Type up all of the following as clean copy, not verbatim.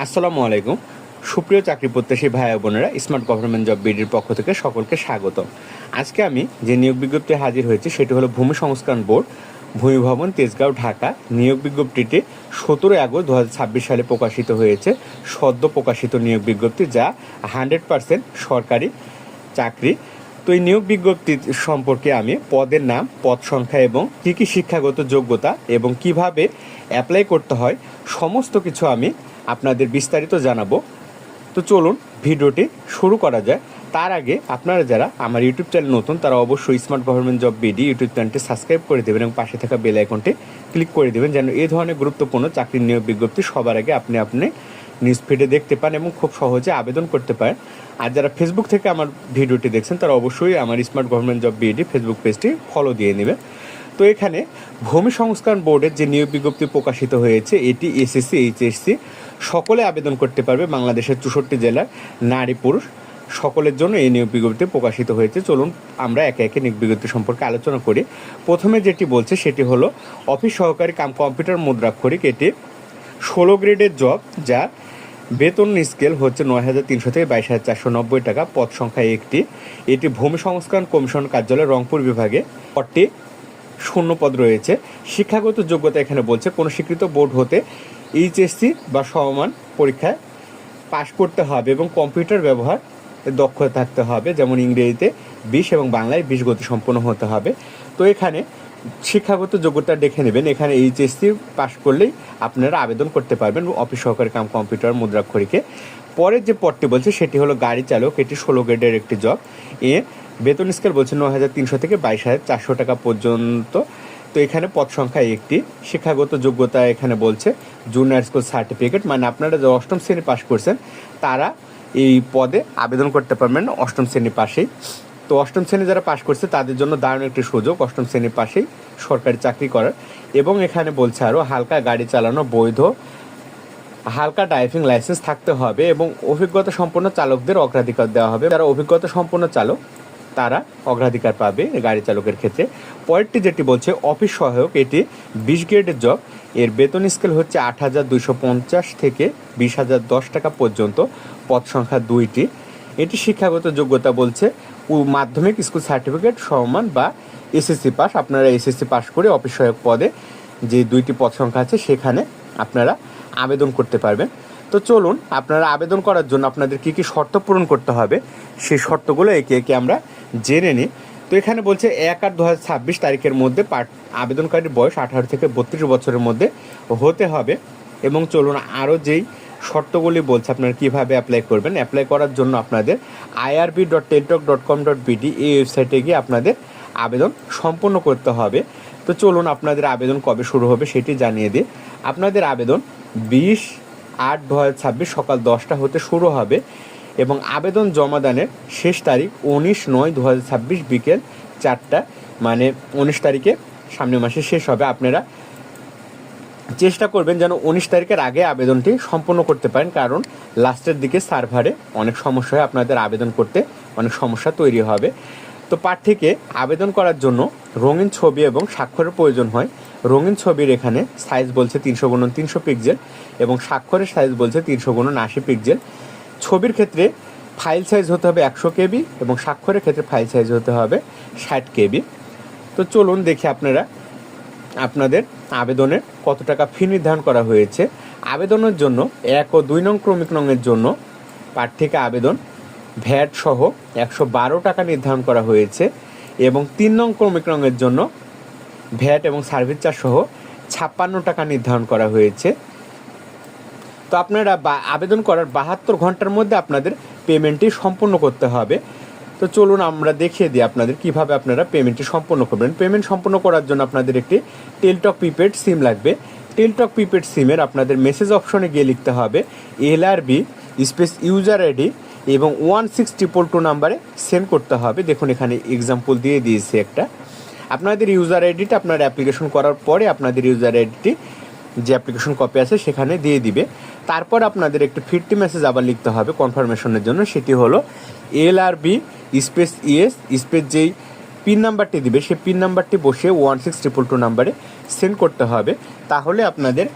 আসসালামু আলাইকুম। সুপ্রিয় চাকরি প্রত্যাশী ভাই বোনেরা, স্মার্ট গভর্নমেন্ট জব বিডির পক্ষ থেকে সকলকে স্বাগত। আজকে আমি যে নিয়োগ বিজ্ঞপ্তি হাজির হয়েছি সেটি হলো ভূমি সংস্কার বোর্ড, ভূমি ভবন, তেজগাঁও, ঢাকা। নিয়োগ বিজ্ঞপ্তিটি 17 আগস্ট 2026 সালে প্রকাশিত হয়েছে। সদ্য প্রকাশিত নিয়োগ বিজ্ঞপ্তি, যা 100% সরকারি চাকরি। তো এই নিয়োগ বিজ্ঞপ্তি সম্পর্কে আমি পদের নাম, পদ সংখ্যা এবং কী কী শিক্ষাগত যোগ্যতা এবং কিভাবে অ্যাপ্লাই করতে হয় সমস্ত কিছু আমি আপনাদের বিস্তারিত জানাবো। তো চলুন ভিডিওটি শুরু করা যায়। তার আগে আপনারা যারা আমার ইউটিউব চ্যানেল নতুন, তারা অবশ্যই smart government job BD YouTube চ্যানেলটি সাবস্ক্রাইব করে দেবেন এবং পাশে থাকা বেল আইকনটি ক্লিক করে দেবেন, যেন এই ধরনের গুরুত্বপূর্ণ চাকরির নিয়োগ বিজ্ঞপ্তি সবার আগে আপনি নিউজ ফিডে দেখতে পান এবং খুব সহজে আবেদন করতে পারেন। আর যারা ফেসবুক থেকে আমার ভিডিওটি দেখছেন, তারা অবশ্যই আমার smart government job BD Facebook পেজটি ফলো দিয়ে নেবেন। তো এখানে ভূমি সংস্কার বোর্ডের যে নিয়োগ বিজ্ঞপ্তি প্রকাশিত হয়েছে, এটি এসএসসি, এইচএসসি সকলে আবেদন করতে পারবে। বাংলাদেশের 64 জেলার নারী পুরুষ সকলের জন্য এই নিয়োগ বিজ্ঞপ্তি প্রকাশিত হয়েছে। চলুন আমরা একে একে নিয়োগ বিজ্ঞপ্তি সম্পর্কে আলোচনা করি। প্রথমে যেটি বলছে সেটি হলো অফিস সহকারী কাম কম্পিউটার মুদ্রাক্ষরিক। এটি 16 গ্রেডের জব, যা বেতন স্কেল হচ্ছে 9,300 থেকে 22,490 টাকা। পদ সংখ্যা একটি। এটি ভূমি সংস্কার কমিশন কার্যালয়, রংপুর বিভাগে। পদটি শূন্য পদ রয়েছে। শিক্ষাগত যোগ্যতা এখানে বলছে কোনো স্বীকৃত বোর্ড হতে এইচএসসি বা সমমান পরীক্ষায় পাশ করতে হবে এবং কম্পিউটার ব্যবহার দক্ষতা থাকতে হবে, যেমন ইংরেজিতে 20 এবং বাংলায় 20 গতি সম্পন্ন হতে হবে। তো এখানে শিক্ষাগত যোগ্যতা দেখে নেবেন। এখানে এইচএসসি পাশ করলেই আপনারা আবেদন করতে পারবেন অফিস সহকারী কাম কম্পিউটার মুদ্রাক্ষরিকে। পরের যে পদটি বলছে সেটি হলো গাড়ি চালক। এটি 16 গ্রেডের একটি জব। বেতন স্কেল বলছে 9,300 থেকে 22,400 টাকা পর্যন্ত। তো এখানে পদ সংখ্যা একটি। শিক্ষাগত যোগ্যতা এখানে বলছে জুনিয়র স্কুল সার্টিফিকেট, মানে আপনারা যে 8ম শ্রেণী পাশ করছেন তারা এই পদে আবেদন করতে পারবেন 8ম শ্রেণী পাশেই। তো 8ম শ্রেণী যারা পাশ করছে তাদের জন্য দারুণ একটি সুযোগ 8ম শ্রেণীর পাশেই সরকারি চাকরি করার। এবং এখানে বলছে আরও হালকা গাড়ি চালানো, বৈধ হালকা ড্রাইভিং লাইসেন্স থাকতে হবে এবং অভিজ্ঞতা সম্পন্ন চালকদের অগ্রাধিকার দেওয়া হবে। যারা অভিজ্ঞতা সম্পন্ন চালক তারা অগ্রাধিকার পাবে গাড়ি চালকের ক্ষেত্রে। পরেরটি যেটি বলছে অফিস সহায়ক, এটি 20 গ্রেডের জব। এর বেতন স্কেল হচ্ছে 8,250 থেকে 20,010 টাকা পর্যন্ত। পদ সংখ্যা 2টি। এটি শিক্ষাগত যোগ্যতা বলছে মাধ্যমিক স্কুল সার্টিফিকেট সমমান বা এসএসসি পাস। আপনারা এসএসসি পাস করে অফিস সহায়ক পদে যে 2টি পদ সংখ্যা আছে সেখানে আপনারা আবেদন করতে পারবেন। তো চলুন আপনারা আবেদন করার জন্য আপনাদের কী কী শর্ত পূরণ করতে হবে সেই শর্তগুলো একে একে আমরা জেনে নিই। তো এখানে বলছে 1/8/2026 তারিখের মধ্যে আবেদনকারীর বয়স 18 থেকে 32 বছরের মধ্যে হতে হবে। এবং চলুন আরও যেই শর্তগুলি বলছে আপনারা কীভাবে অ্যাপ্লাই করবেন। অ্যাপ্লাই করার জন্য আপনাদের irb.teltok.com.bd এই ওয়েবসাইটে গিয়ে আপনাদের আবেদন সম্পন্ন করতে হবে। তো চলুন আপনাদের আবেদন কবে শুরু হবে সেটি জানিয়ে দিই। আপনাদের আবেদন 20/8/2026 সকাল 10টা হতে শুরু হবে এবং আবেদন জমাদানের শেষ তারিখ 19/9/2026 বিকেল 4টা, মানে 19 তারিখে সামনের মাসে শেষ হবে। আপনারা চেষ্টা করবেন যেন 19 তারিখের আগে আবেদনটি সম্পন্ন করতে পারেন, কারণ লাস্টের দিকে সার্ভারে অনেক সমস্যা হয়, আপনাদের আবেদন করতে অনেক সমস্যা তৈরি হবে। তো প্রার্থীকে আবেদন করার জন্য রঙিন ছবি এবং স্বাক্ষরের প্রয়োজন হয়। রঙিন ছবির এখানে সাইজ বলছে 300x300 পিক্সেল এবং স্বাক্ষরের সাইজ বলছে 300x80 পিক্সেল। ছবির ক্ষেত্রে ফাইল সাইজ হতে হবে 100 কেবি এবং স্বাক্ষরের ক্ষেত্রে ফাইল সাইজ হতে হবে 60 কেবি। তো চলুন দেখি আপনাদের আবেদনের কত টাকা ফি নির্ধারণ করা হয়েছে। আবেদনের জন্য 1 ও 2 নং ক্রমিক নংয়ের জন্য প্রার্থীকে আবেদন ভ্যাট সহ 112 টাকা নির্ধারণ করা হয়েছে এবং 3 নং ক্রমিক নংয়ের জন্য ভ্যাট এবং সার্ভিস চার্জ সহ 56 টাকা নির্ধারণ করা হয়েছে। তো আপনারা আবেদন করার 72 ঘন্টার মধ্যে আপনাদের পেমেন্টটি সম্পূর্ণ করতে হবে। তো চলুন আমরা দেখিয়ে দিই আপনাদের কিভাবে আপনারা পেমেন্টটি সম্পূর্ণ করবেন। পেমেন্ট সম্পূর্ণ করার জন্য আপনাদের একটি টেলটক প্রিপেড সিম লাগবে। টেলটক প্রিপেড সিমের আপনাদের মেসেজ অপশনে গিয়ে লিখতে হবে LRB স্পেস ইউজার আইডি এবং 1622 নাম্বারে সেন্ড করতে হবে। দেখুন এখানে এক্সাম্পল দিয়ে দিয়েছি একটা। আপনাদের ইউজার আইডিটা আপনার অ্যাপ্লিকেশন করার পরে আপনাদের ইউজার আইডিটি যে অ্যাপ্লিকেশন কপি আছে সেখানে দিয়ে দিবে। তারপর আপনাদের একটি ফিরতি মেসেজ আবার লিখতে হবে কনফার্মেশনের জন্য। সেটি হলো LRB স্পেস ইএস স্পেস যেই পিন নাম্বারটি দিবে সেই পিন নাম্বারটি বসে 1622 নাম্বারে সেন্ড করতে হবে। তাহলে আপনাদের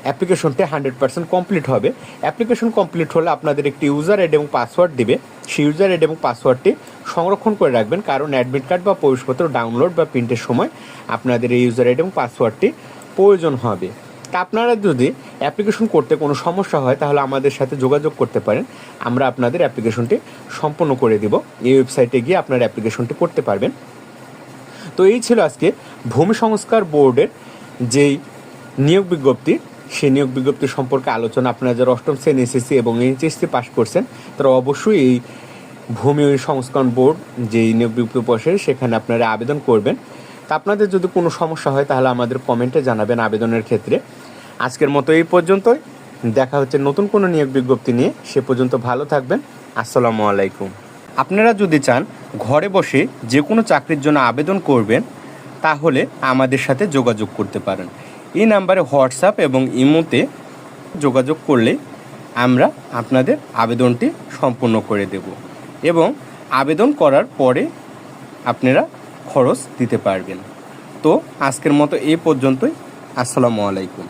অ্যাপ্লিকেশনটি 100% কমপ্লিট হবে। অ্যাপ্লিকেশন কমপ্লিট হলে আপনাদের একটি ইউজার আইডি এবং পাসওয়ার্ড দিবে। সেই ইউজার আইডি এবং পাসওয়ার্ডটি সংরক্ষণ করে রাখবেন, কারণ অ্যাডমিট কার্ড বা প্রবেশপত্র ডাউনলোড বা প্রিন্টের সময় আপনাদের এই ইউজার আইডি এবং পাসওয়ার্ডটি প্রয়োজন হবে। তা আপনারা যদি অ্যাপ্লিকেশন করতে কোনো সমস্যা হয় তাহলে আমাদের সাথে যোগাযোগ করতে পারেন, আমরা আপনাদের অ্যাপ্লিকেশনটি সম্পন্ন করে দিব। এই ওয়েবসাইটে গিয়ে আপনারা অ্যাপ্লিকেশনটি করতে পারবেন। তো এই ছিল আজকে ভূমি সংস্কার বোর্ডের যেই নিয়োগ বিজ্ঞপ্তি, সেই নিয়োগ বিজ্ঞপ্তি সম্পর্কে আলোচনা। আপনারা যারা অষ্টম শ্রেণী এসএসসি এবং এইচএসসি পাস করছেন তারা অবশ্যই এই ভূমি সংস্করণ বোর্ড যেই নিয়োগ বিজ্ঞপ্তি বসে সেখানে আপনারা আবেদন করবেন। তা আপনাদের যদি কোনো সমস্যা হয় তাহলে আমাদের কমেন্টে জানাবেন আবেদনের ক্ষেত্রে। আজকের মতো এই পর্যন্তই, দেখা হচ্ছে নতুন কোনো নিয়োগ বিজ্ঞপ্তি নিয়ে। সে পর্যন্ত ভালো থাকবেন। আসসালামু আলাইকুম। আপনারা যদি চান ঘরে বসে যে কোনো চাকরির জন্য আবেদন করবেন তাহলে আমাদের সাথে যোগাযোগ করতে পারেন। এই নাম্বারে হোয়াটসঅ্যাপ এবং ইমোতে যোগাযোগ করলে আমরা আপনাদের আবেদনটি সম্পূর্ণ করে দেব এবং আবেদন করার পরে আপনারা খরচ দিতে পারবেন। তো আজকের মতো এই পর্যন্তই। আসসালামু আলাইকুম।